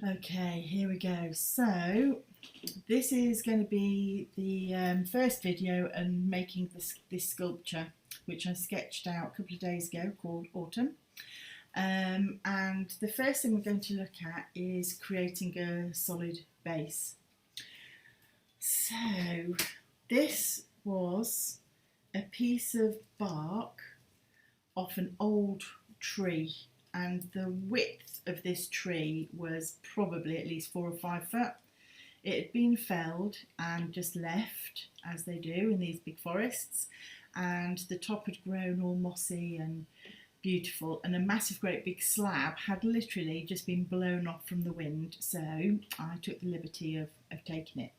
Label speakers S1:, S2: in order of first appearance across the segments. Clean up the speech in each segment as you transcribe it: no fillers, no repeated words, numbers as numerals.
S1: Okay, here we go. So this is going to be the first video and making this sculpture, which I sketched out a couple of days ago, called Autumn. And the first thing we're going to look at is creating a solid base. So this was a piece of bark off an old tree, and the width of this tree was probably at least 4 or 5 foot. It had been felled and just left, as they do in these big forests, and the top had grown all mossy and beautiful, and a massive great big slab had literally just been blown off from the wind, so I took the liberty of taking it.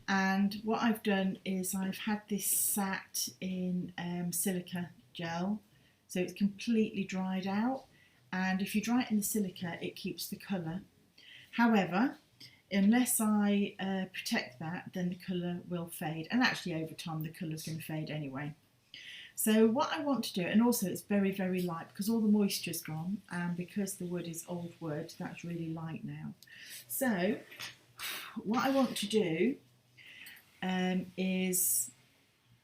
S1: And what I've done is I've had this sat in silica gel, so it's completely dried out, and if you dry it in the silica it keeps the colour. However, unless I protect that, then the colour will fade, and actually over time the colour's going to fade anyway. So what I want to do, and also it's very light because all the moisture's gone, and because the wood is old wood, that's really light now. So what I want to do is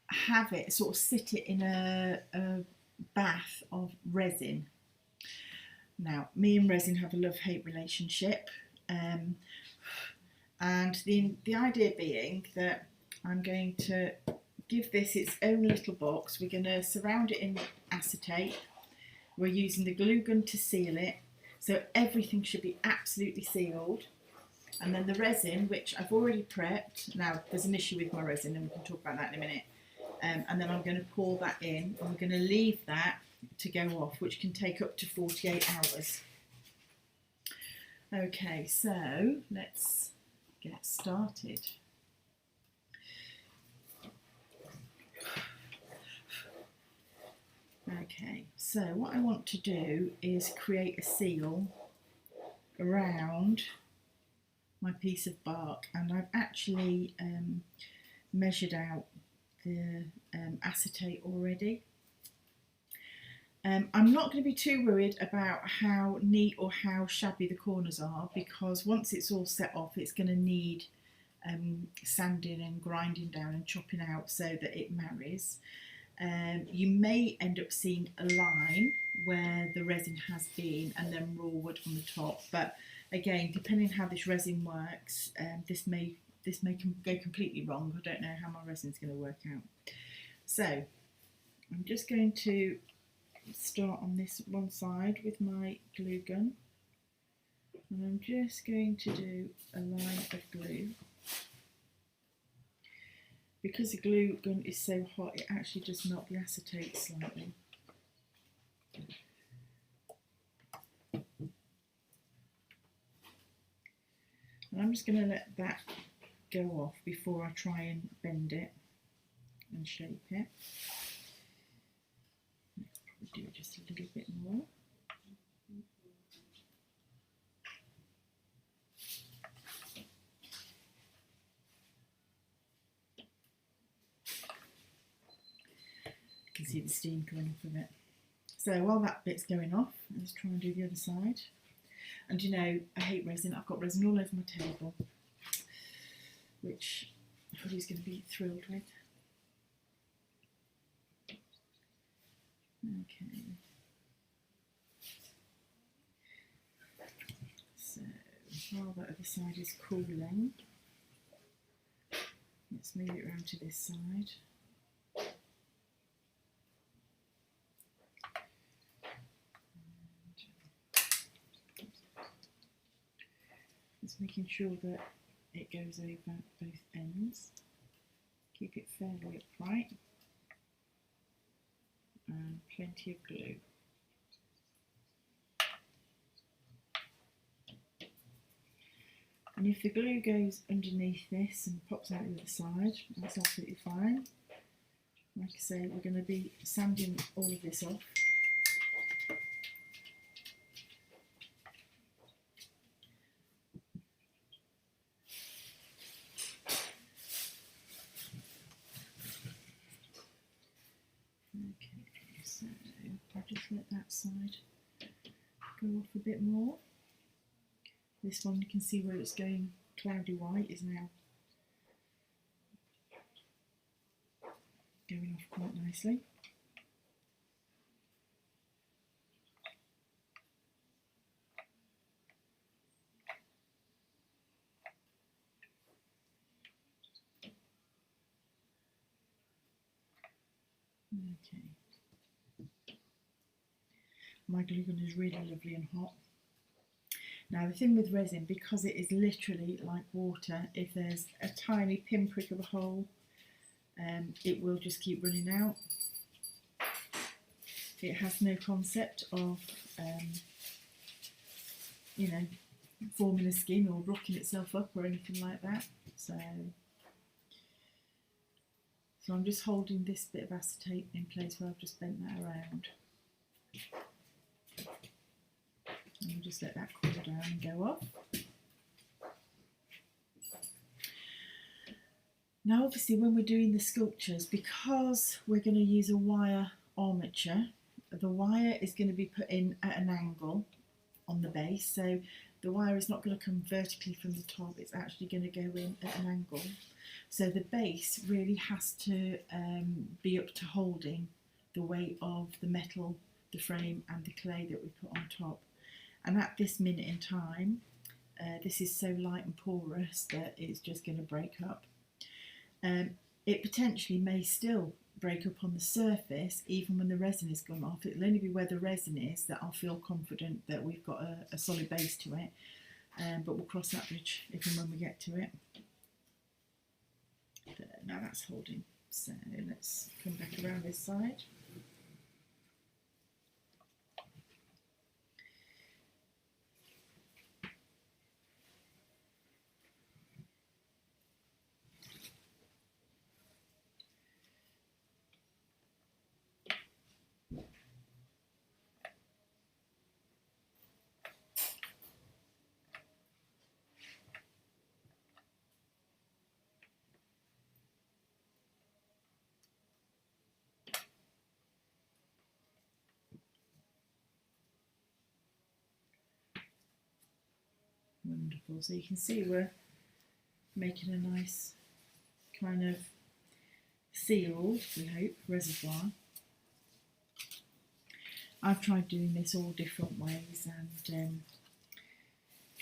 S1: have it sort of sit it in a bath of resin. Now, me and resin have a love-hate relationship, and the idea being that I'm going to give this its own little box. We're going to surround it in acetate. We're using the glue gun to seal it, so everything should be absolutely sealed. And then the resin, which I've already prepped. Now, there's an issue with my resin, and we can talk about that in a minute. And then I'm going to pour that in, and we're going to leave that to go off, which can take up to 48 hours. Okay, so let's get started. Okay, so what I want to do is create a seal around my piece of bark, and I've actually measured out the acetate already. I'm not going to be too worried about how neat or how shabby the corners are, because once it's all set off it's going to need sanding and grinding down and chopping out so that it marries. You may end up seeing a line where the resin has been and then raw wood on the top, but again, depending how this resin works, this may go completely wrong. I don't know how my resin's going to work out. So I'm just going to start on this one side with my glue gun, and I'm just going to do a line of glue. Because the glue gun is so hot, it actually does melt the acetate slightly. And I'm just going to let that go off before I try and bend it and shape it. Let's probably do just a little bit more. You can see the steam coming off of it. So while that bit's going off, let's try and do the other side. And you know, I hate resin. I've got resin all over my table, which Holly's going to be thrilled with. Okay. So while that other side is cooling, let's move it around to this side. Just making sure that it goes over both ends. Keep it fairly upright. And plenty of glue. And if the glue goes underneath this and pops out the other side, that's absolutely fine. Like I say, we're going to be sanding all of this off. Okay, so I'll just let that side go off a bit more. This one, you can see where it's going cloudy white, is now going off quite nicely. Okay. My glue gun is really lovely and hot. Now the thing with resin, because it is literally like water, if there's a tiny pinprick of a hole, it will just keep running out. It has no concept of, you know, forming a skin or rocking itself up or anything like that. So I'm just holding this bit of acetate in place where I've just bent that around. And we'll just let that cool down and go off. Now obviously when we're doing the sculptures, because we're going to use a wire armature, the wire is going to be put in at an angle on the base, so the wire is not going to come vertically from the top, it's actually going to go in at an angle. So the base really has to be up to holding the weight of the metal, the frame and the clay that we put on top. And at this minute in time, this is so light and porous that it's just going to break up. It potentially may still break up on the surface even when the resin has gone off. It'll only be where the resin is that I'll feel confident that we've got a solid base to it, but we'll cross that bridge if and when we get to it. But now that's holding, so let's come back around this side. Wonderful, so you can see we're making a nice kind of sealed, we hope, reservoir. I've tried doing this all different ways and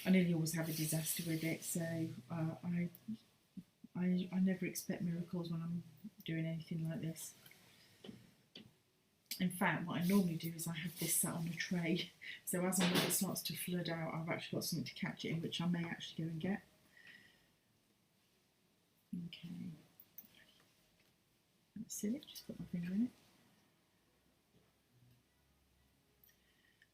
S1: I nearly always have a disaster with it, so I never expect miracles when I'm doing anything like this. In fact, what I normally do is I have this sat on a tray, so as and when it starts to flood out, I've actually got something to catch it in, which I may actually go and get. Okay, that's silly, just put my finger in it.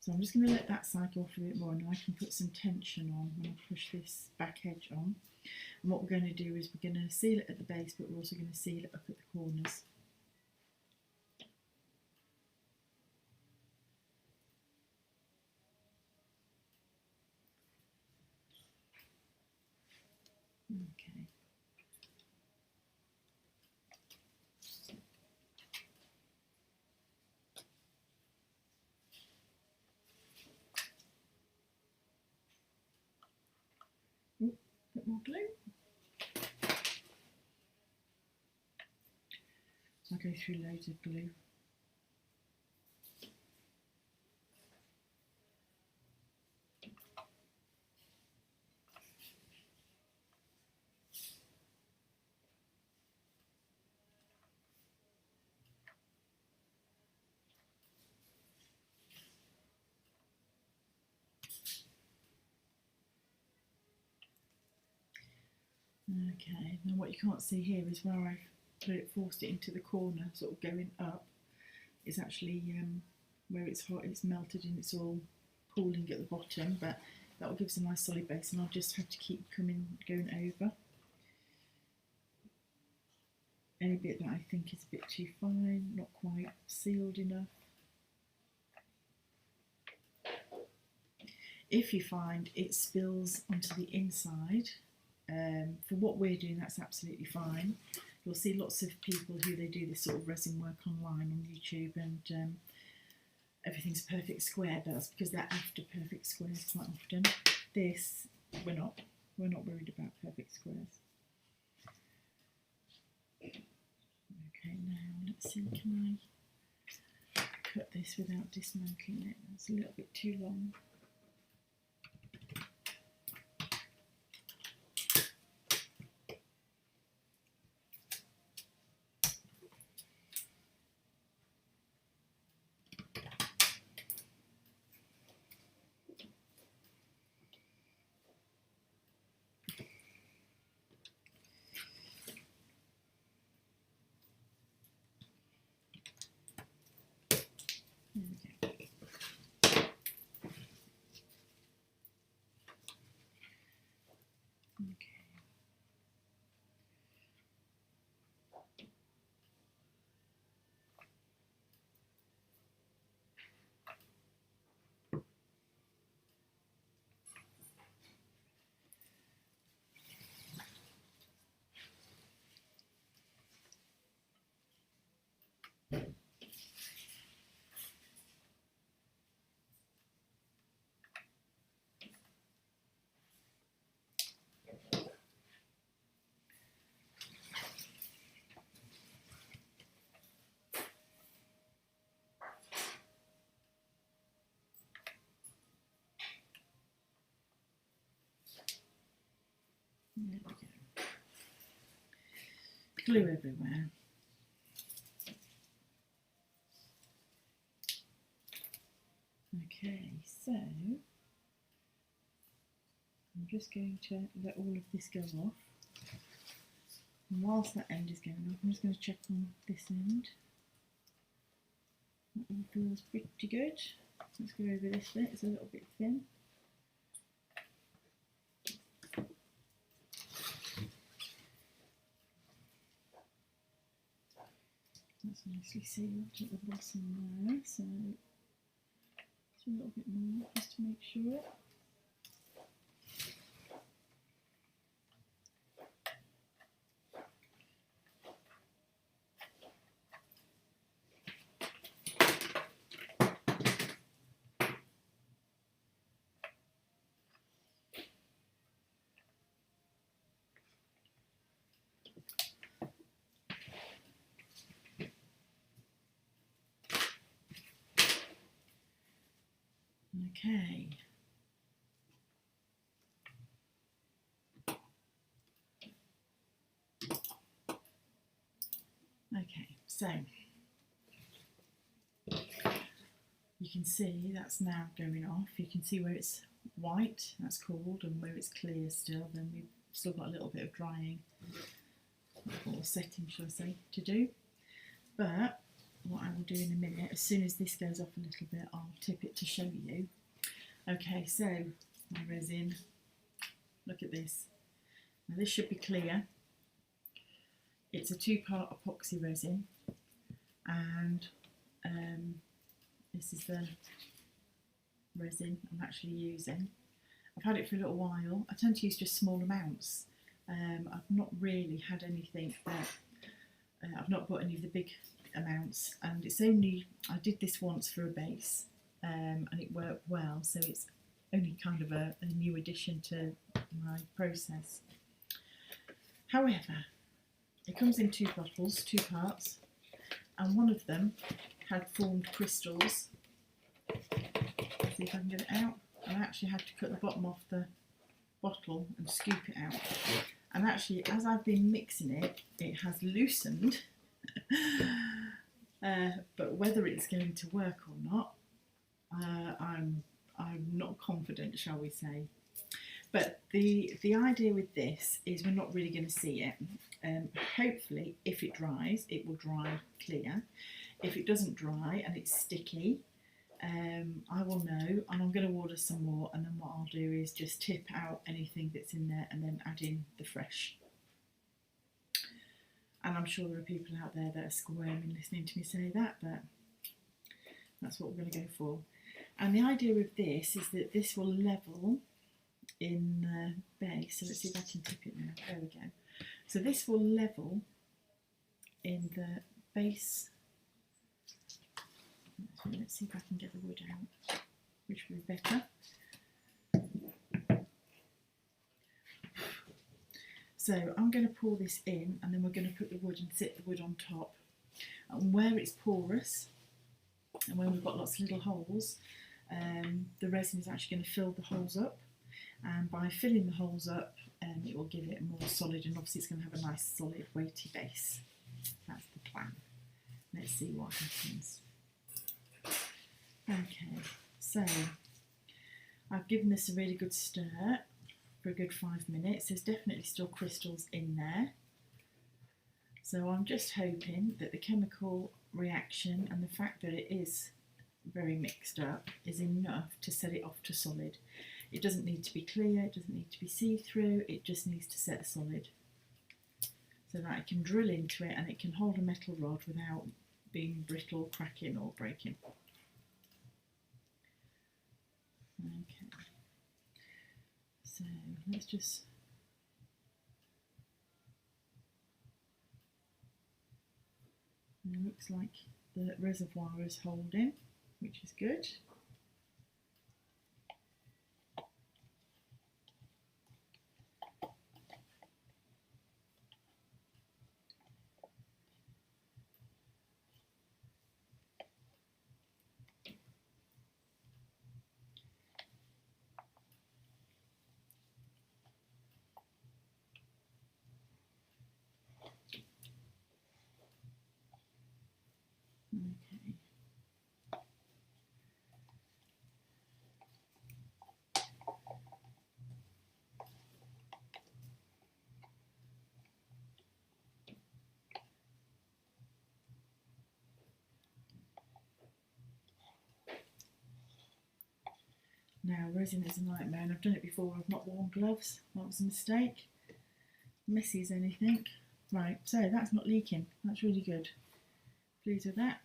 S1: So I'm just going to let that side go off a bit more, and I can put some tension on when I push this back edge on. And what we're going to do is we're going to seal it at the base, but we're also going to seal it up at the corners. Okay. Ooh, a bit more glue. I'll go through loads of glue. Okay, now what you can't see here is where I've forced it into the corner, sort of going up, is actually where it's hot, it's melted and it's all pooling at the bottom, but that will give us a nice solid base, and I'll just have to keep going over. Any bit that I think is a bit too fine, not quite sealed enough. If you find it spills onto the inside, for what we're doing, that's absolutely fine. You'll see lots of people who they do this sort of resin work online on YouTube, and everything's perfect square, but that's because they're after perfect squares quite often. This we're not worried about perfect squares. Okay, now let's see, can I cut this without dismantling it? That's a little bit too long. There we go. Okay. There we go. Glue everywhere. Okay, so I'm just going to let all of this go off. And whilst that end is going off, I'm just going to check on this end. That one feels pretty good. Let's go over this bit, it's a little bit thin. That's nicely sealed at the bottom there, so just a little bit more just to make sure. Okay. Okay, so you can see that's now going off. You can see where it's white, that's cooled, and where it's clear still, then we've still got a little bit of drying or setting, shall I say, to do. But what I will do in a minute, as soon as this goes off a little bit, I'll tip it to show you. Okay, so my resin, look at this. Now this should be clear. It's a 2-part epoxy resin, and this is the resin I'm actually using. I've had it for a little while. I tend to use just small amounts. I've not really had anything that I've not bought any of the big amounts, and it's only, I did this once for a base, and it worked well, so it's only kind of a new addition to my process. However, it comes in 2 bottles, 2 parts, and one of them had formed crystals. Let's see if I can get it out. I actually had to cut the bottom off the bottle and scoop it out. And actually, as I've been mixing it, it has loosened. But whether it's going to work or not, I'm not confident, shall we say. But the idea with this is we're not really going to see it. Hopefully, if it dries, it will dry clear. If it doesn't dry and it's sticky, I will know, and I'm going to order some more, and then what I'll do is just tip out anything that's in there and then add in the fresh. And I'm sure there are people out there that are squirming listening to me say that, but that's what we're going to go for. And the idea of this is that this will level in the base. So let's see if I can tip it now. There we go. So this will level in the base. Let's see if I can get the wood out, which will be better. So I'm going to pour this in, and then we're going to put the wood and sit the wood on top. And where it's porous, and when we've got lots of little holes, the resin is actually going to fill the holes up, and by filling the holes up, it will give it more solid, and obviously it's going to have a nice solid weighty base. That's the plan. Let's see what happens. Okay, so I've given this a really good stir for a good 5 minutes. There's definitely still crystals in there. So I'm just hoping that the chemical reaction and the fact that it is very mixed up is enough to set it off to solid. It doesn't need to be clear, it doesn't need to be see-through, it just needs to set solid. So that I can drill into it and it can hold a metal rod without being brittle, cracking or breaking. Okay, so let's just it looks like the reservoir is holding, which is good. Okay. Now, resin is a nightmare, and I've done it before. I've not worn gloves. That was a mistake. Messy as anything. Right, so that's not leaking. That's really good. Pleased with that.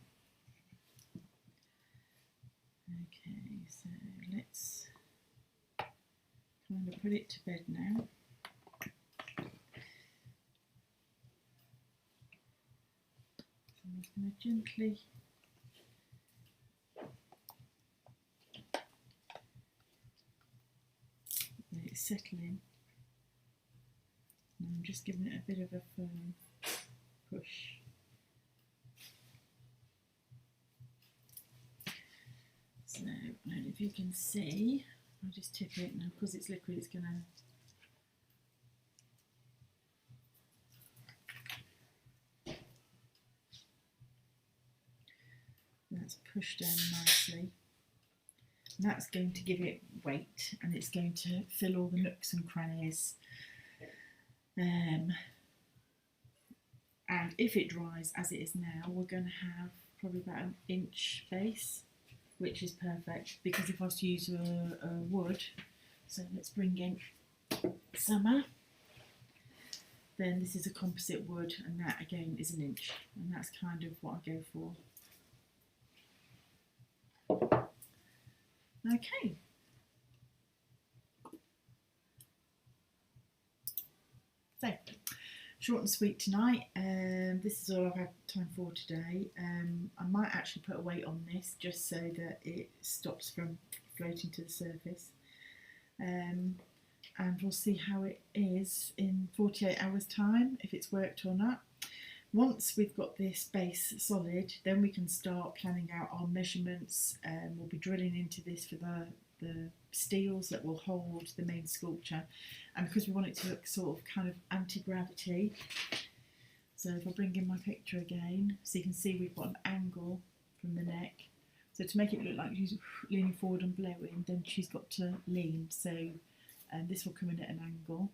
S1: Okay, so let's kind of put it to bed now. So I'm just going to gently let it settle in. And I'm just giving it a bit of a firm push. So, I don't know if you can see, I'll just tip it now because it's liquid, it's going to. That's pushed down nicely. And that's going to give it weight, and it's going to fill all the nooks and crannies. And if it dries as it is now, we're going to have probably about an inch base, which is perfect, because if I was to use a wood, so let's bring in Summer, then this is a composite wood, and that again is an inch, and that's kind of what I go for. Okay. So, short and sweet tonight. This is all I've had time for today. I might actually put a weight on this just so that it stops from floating to the surface. And we'll see how it is in 48 hours time, if it's worked or not. Once we've got this base solid, then we can start planning out our measurements. We'll be drilling into this for the steels that will hold the main sculpture, and because we want it to look sort of kind of anti-gravity, so if I bring in my picture again, so you can see we've got an angle from the neck, so to make it look like she's leaning forward and blowing, then she's got to lean, so this will come in at an angle,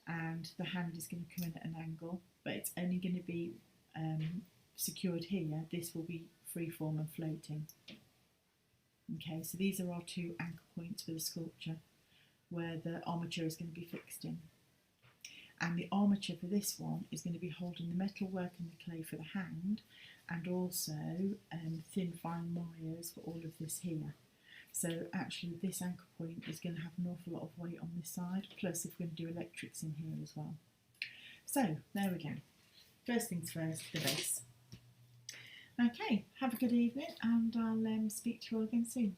S1: and the hand is going to come in at an angle, but it's only going to be secured here. This will be freeform and floating. Okay, so these are our two anchor points for the sculpture where the armature is going to be fixed in. And the armature for this one is going to be holding the metalwork and the clay for the hand, and also thin fine wires for all of this here. So actually this anchor point is going to have an awful lot of weight on this side, plus if we're going to do electrics in here as well. So there we go. First things first, the base. Okay, have a good evening, and I'll speak to you all again soon.